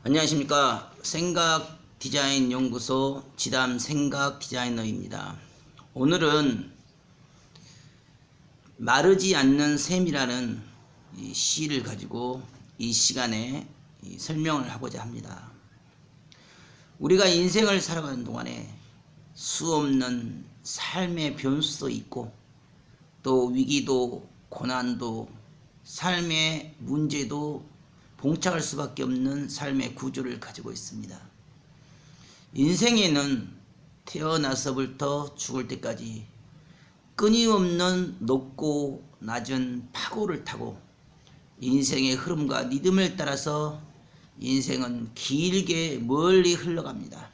안녕하십니까. 생각디자인연구소 지담 생각디자이너입니다. 오늘은 마르지 않는 샘이라는 시를 가지고 이 시간에 설명을 하고자 합니다. 우리가 인생을 살아가는 동안에 수없는 삶의 변수도 있고 또 위기도 고난도 삶의 문제도 봉착할 수밖에 없는 삶의 구조를 가지고 있습니다. 인생에는 태어나서부터 죽을 때까지 끊임없는 높고 낮은 파고를 타고 인생의 흐름과 리듬을 따라서 인생은 길게 멀리 흘러갑니다.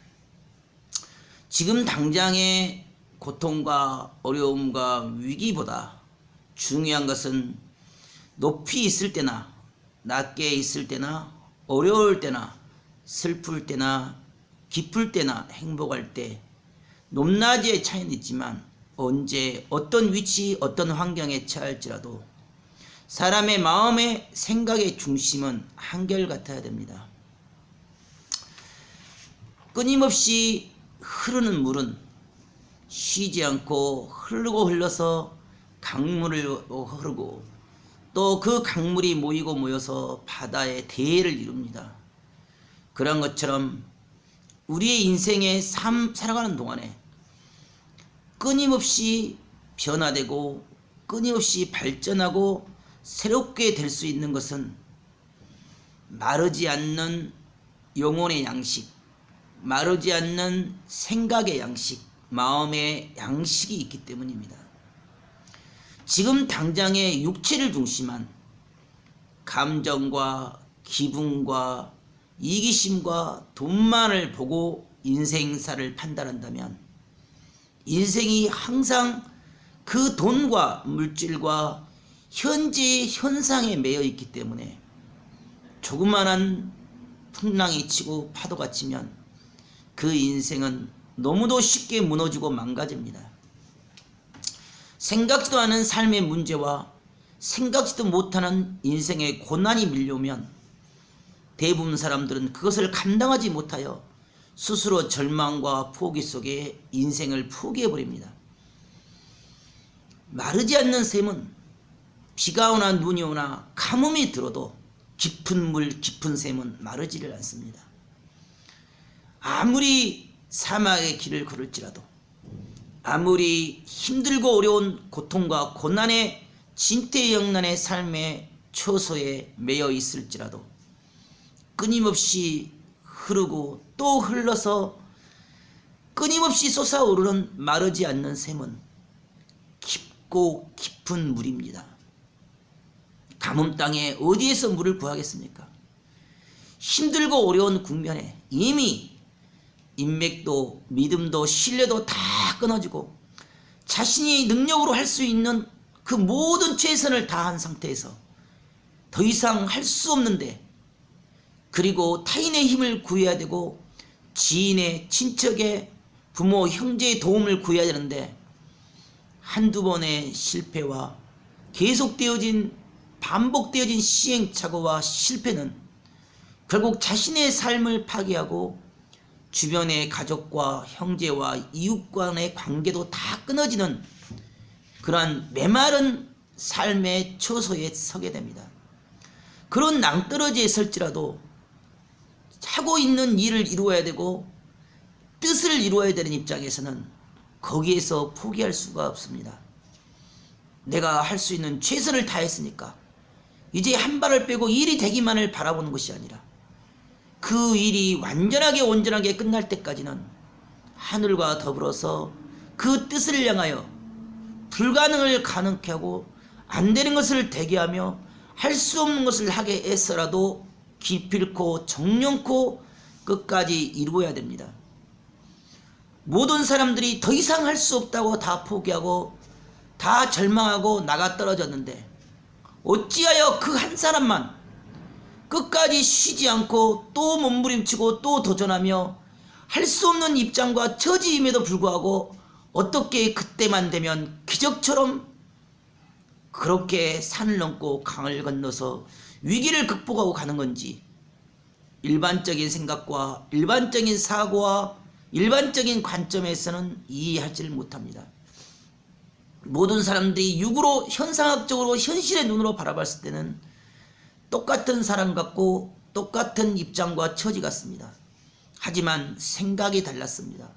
지금 당장의 고통과 어려움과 위기보다 중요한 것은 높이 있을 때나 낮게 있을 때나 어려울 때나 슬플 때나 기쁠 때나 행복할 때 높낮이의 차이는 있지만 언제 어떤 위치 어떤 환경에 처할지라도 사람의 마음의 생각의 중심은 한결같아야 됩니다. 끊임없이 흐르는 물은 쉬지 않고 흐르고 흘러서 강물을 흐르고 또 그 강물이 모이고 모여서 바다의 대해를 이룹니다. 그런 것처럼 우리의 인생의 삶 살아가는 동안에 끊임없이 변화되고 끊임없이 발전하고 새롭게 될 수 있는 것은 마르지 않는 영혼의 양식, 마르지 않는 생각의 양식, 마음의 양식이 있기 때문입니다. 지금 당장의 육체를 중심한 감정과 기분과 이기심과 돈만을 보고 인생사를 판단한다면 인생이 항상 그 돈과 물질과 현재의 현상에 매여 있기 때문에 조그만한 풍랑이 치고 파도가 치면 그 인생은 너무도 쉽게 무너지고 망가집니다. 생각지도 않은 삶의 문제와 생각지도 못하는 인생의 고난이 밀려오면 대부분 사람들은 그것을 감당하지 못하여 스스로 절망과 포기 속에 인생을 포기해버립니다. 마르지 않는 샘은 비가 오나 눈이 오나 가뭄이 들어도 깊은 물 깊은 샘은 마르지를 않습니다. 아무리 사막의 길을 걸을지라도 아무리 힘들고 어려운 고통과 고난의 진퇴양난의 삶의 초소에 매여 있을지라도 끊임없이 흐르고 또 흘러서 끊임없이 솟아오르는 마르지 않는 샘은 깊고 깊은 물입니다. 가뭄 땅에 어디에서 물을 구하겠습니까? 힘들고 어려운 국면에 이미 인맥도 믿음도 신뢰도 다 끊어지고 자신이 능력으로 할 수 있는 그 모든 최선을 다한 상태에서 더 이상 할 수 없는데 그리고 타인의 힘을 구해야 되고 지인의 친척의 부모 형제의 도움을 구해야 되는데 한두 번의 실패와 계속되어진 반복되어진 시행착오와 실패는 결국 자신의 삶을 파괴하고 주변의 가족과 형제와 이웃 간의 관계도 다 끊어지는 그러한 메마른 삶의 초소에 서게 됩니다. 그런 낭떠러지에 설지라도 하고 있는 일을 이루어야 되고 뜻을 이루어야 되는 입장에서는 거기에서 포기할 수가 없습니다. 내가 할 수 있는 최선을 다했으니까 이제 한 발을 빼고 일이 되기만을 바라보는 것이 아니라 그 일이 완전하게 온전하게 끝날 때까지는 하늘과 더불어서 그 뜻을 향하여 불가능을 가능케 하고 안 되는 것을 되게 하며 할 수 없는 것을 하게 애써라도 기필코 정령코 끝까지 이루어야 됩니다. 모든 사람들이 더 이상 할 수 없다고 다 포기하고 다 절망하고 나가 떨어졌는데 어찌하여 그 한 사람만 끝까지 쉬지 않고 또 몸부림치고 또 도전하며 할 수 없는 입장과 처지임에도 불구하고 어떻게 그때만 되면 기적처럼 그렇게 산을 넘고 강을 건너서 위기를 극복하고 가는 건지 일반적인 생각과 일반적인 사고와 일반적인 관점에서는 이해하지를 못합니다. 모든 사람들이 육으로 현상학적으로 현실의 눈으로 바라봤을 때는 똑같은 사람 같고 똑같은 입장과 처지 같습니다. 하지만 생각이 달랐습니다.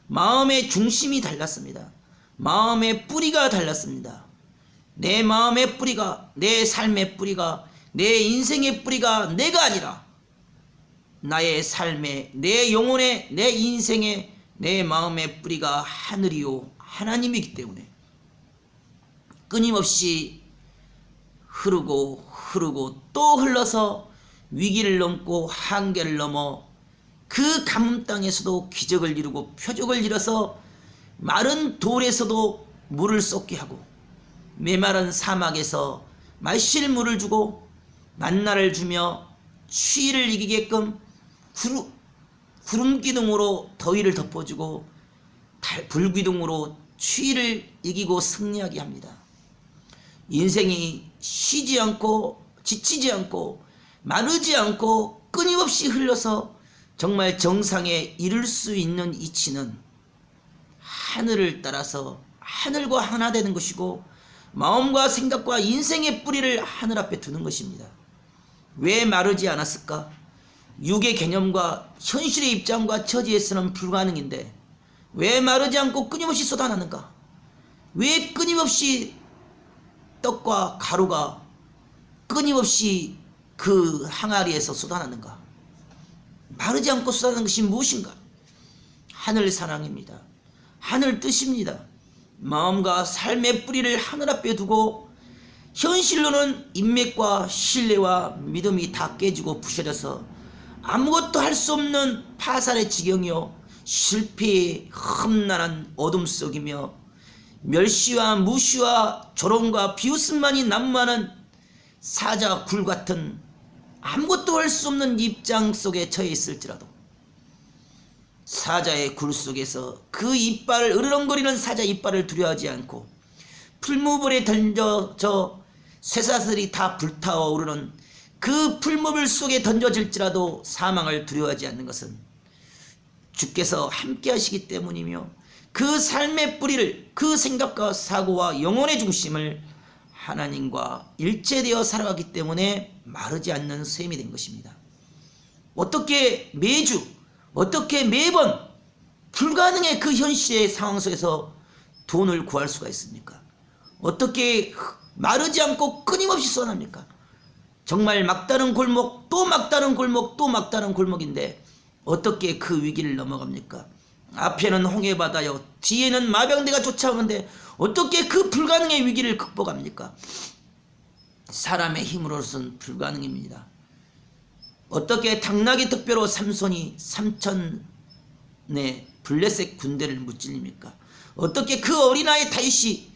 마음의 중심이 달랐습니다. 마음의 뿌리가 달랐습니다. 내 마음의 뿌리가, 내 삶의 뿌리가, 내 인생의 뿌리가 내가 아니라 나의 삶의, 내 영혼의, 내 인생의, 내 마음의 뿌리가 하늘이요 하나님이기 때문에 끊임없이 흐르고 또 흘러서 위기를 넘고 한계를 넘어 그 가뭄 땅에서도 기적을 이루고 표적을 이뤄서 마른 돌에서도 물을 쏟게 하고 메마른 사막에서 마실 물을 주고 만나를 주며 추위를 이기게끔 구름 기둥으로 더위를 덮어주고 불 기둥으로 추위를 이기고 승리하게 합니다. 인생이 쉬지 않고 지치지 않고 마르지 않고 끊임없이 흘러서 정말 정상에 이를 수 있는 이치는 하늘을 따라서 하늘과 하나 되는 것이고 마음과 생각과 인생의 뿌리를 하늘 앞에 두는 것입니다. 왜 마르지 않았을까? 육의 개념과 현실의 입장과 처지에서는 불가능인데 왜 마르지 않고 끊임없이 쏟아나는가? 왜 끊임없이 떡과 가루가 끊임없이 그 항아리에서 쏟아나는가? 마르지 않고 쏟아나는 것이 무엇인가? 하늘 사랑입니다. 하늘 뜻입니다. 마음과 삶의 뿌리를 하늘 앞에 두고 현실로는 인맥과 신뢰와 믿음이 다 깨지고 부셔져서 아무것도 할 수 없는 파산의 지경이요 실패의 험난한 어둠 속이며 멸시와 무시와 조롱과 비웃음만이 난무하는 사자 굴 같은 아무것도 할 수 없는 입장 속에 처해 있을지라도 사자의 굴 속에서 그 이빨을 으르렁거리는 사자 이빨을 두려워하지 않고 풀무불에 던져져 쇠사슬이 다 불타오 오르는 그 풀무불 속에 던져질지라도 사망을 두려워하지 않는 것은 주께서 함께 하시기 때문이며 그 삶의 뿌리를 그 생각과 사고와 영혼의 중심을 하나님과 일체되어 살아가기 때문에 마르지 않는 셈이 된 것입니다. 어떻게 매주 어떻게 매번 불가능의 그 현실의 상황 속에서 돈을 구할 수가 있습니까? 어떻게 마르지 않고 끊임없이 쏟아납니까? 정말 막다른 골목 또 막다른 골목 또 막다른 골목인데 어떻게 그 위기를 넘어갑니까? 앞에는 홍해바다요 뒤에는 마병대가 쫓아오는데 어떻게 그 불가능의 위기를 극복합니까? 사람의 힘으로서는 불가능입니다. 어떻게 당나귀 특별호 삼손이 3,000의 블레셋 군대를 무찔립니까? 어떻게 그 어린아이 다윗이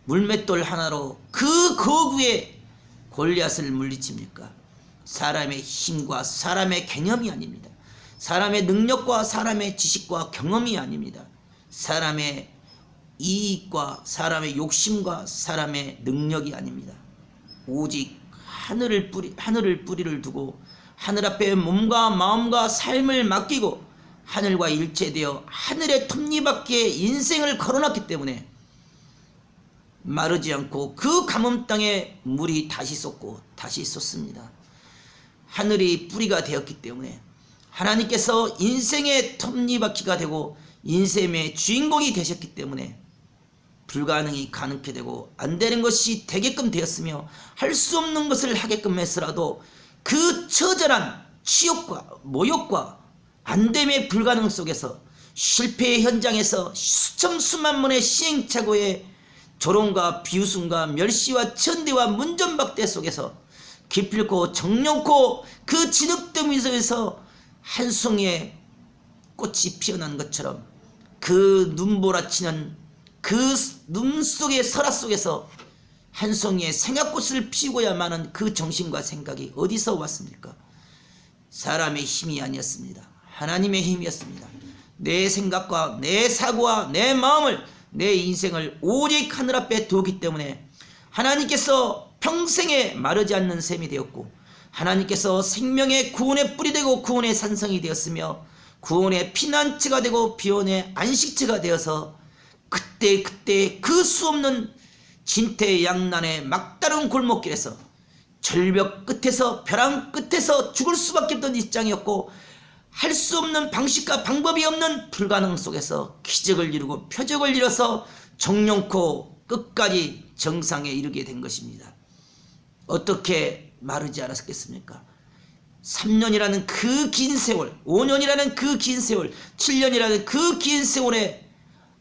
물맷돌 하나로 그 거구의 골리앗을 물리칩니까? 사람의 힘과 사람의 개념이 아닙니다. 사람의 능력과 사람의 지식과 경험이 아닙니다. 사람의 이익과 사람의 욕심과 사람의 능력이 아닙니다. 오직 하늘을 뿌리를 두고 하늘 앞에 몸과 마음과 삶을 맡기고 하늘과 일체되어 하늘의 톱니바퀴에 인생을 걸어놨기 때문에 마르지 않고 그 가뭄 땅에 물이 다시 쏟고 다시 쏟습니다. 하늘이 뿌리가 되었기 때문에 하나님께서 인생의 톱니바퀴가 되고 인생의 주인공이 되셨기 때문에 불가능이 가능케 되고 안 되는 것이 되게끔 되었으며 할 수 없는 것을 하게끔 했으라도 그 처절한 치욕과 모욕과 안됨의 불가능 속에서 실패의 현장에서 수천수만 번의 시행착오의 조롱과 비웃음과 멸시와 천대와 문전박대 속에서 기필코 정령코 그 진흙더미 속에서 한 송이의 꽃이 피어난 것처럼 그 눈보라치는 그 눈 속의 설화 속에서 한 송이의 생약꽃을 피우고야만은 그 정신과 생각이 어디서 왔습니까? 사람의 힘이 아니었습니다. 하나님의 힘이었습니다. 내 생각과 내 사고와 내 마음을 내 인생을 오직 하늘 앞에 두었기 때문에 하나님께서 평생에 마르지 않는 셈이 되었고 하나님께서 생명의 구원의 뿌리 되고 구원의 산성이 되었으며 구원의 피난처가 되고 비원의 안식처가 되어서 그때 그 수없는 진퇴양난의 막다른 골목길에서 절벽 끝에서 벼랑 끝에서 죽을 수밖에 없던 입장이었고 할 수 없는 방식과 방법이 없는 불가능 속에서 기적을 이루고 표적을 이뤄서 정령코 끝까지 정상에 이르게 된 것입니다. 어떻게 마르지 않았겠습니까? 3년이라는 그 긴 세월, 5년이라는 그 긴 세월, 7년이라는 그 긴 세월에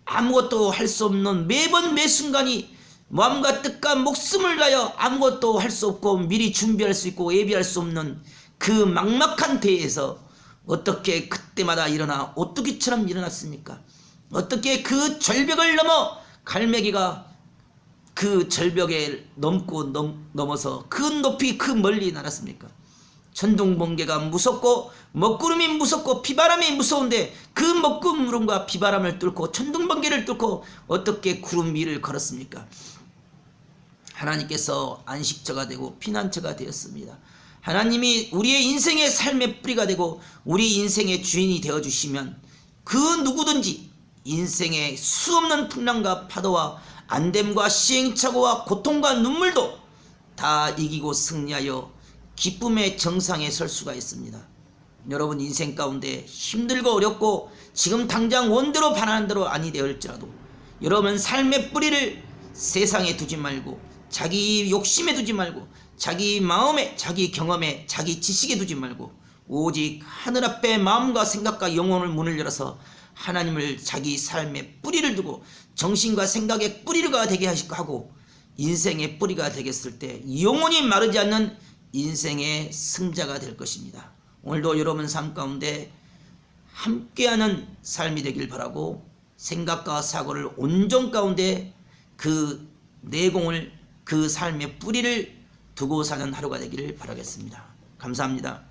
아무것도 할 수 없는 매번 매순간이 마음과 뜻과 목숨을 다하여 아무것도 할 수 없고 미리 준비할 수 있고 예비할 수 없는 그 막막한 때에서 어떻게 그때마다 일어나 오뚜기처럼 일어났습니까? 어떻게 그 절벽을 넘어 갈매기가 그 절벽에 넘어서 그 높이 그 멀리 날았습니까? 천둥번개가 무섭고 먹구름이 무섭고 비바람이 무서운데 그 먹구름과 비바람을 뚫고 천둥번개를 뚫고 어떻게 구름 위를 걸었습니까? 하나님께서 안식처가 되고 피난처가 되었습니다. 하나님이 우리의 인생의 삶의 뿌리가 되고 우리 인생의 주인이 되어주시면 그 누구든지 인생의 수없는 풍랑과 파도와 안됨과 시행착오와 고통과 눈물도 다 이기고 승리하여 기쁨의 정상에 설 수가 있습니다. 여러분 인생 가운데 힘들고 어렵고 지금 당장 원대로 바라는 대로 아니 되었지라도 여러분 삶의 뿌리를 세상에 두지 말고 자기 욕심에 두지 말고 자기 마음에 자기 경험에 자기 지식에 두지 말고 오직 하늘 앞에 마음과 생각과 영혼을 문을 열어서 하나님을 자기 삶의 뿌리를 두고 정신과 생각의 뿌리가 되게 하고 인생의 뿌리가 되겠을 때 영원히 마르지 않는 인생의 승자가 될 것입니다. 오늘도 여러분 삶 가운데 함께하는 삶이 되길 바라고 생각과 사고를 온전 가운데 그 내공을 그 삶의 뿌리를 두고 사는 하루가 되기를 바라겠습니다. 감사합니다.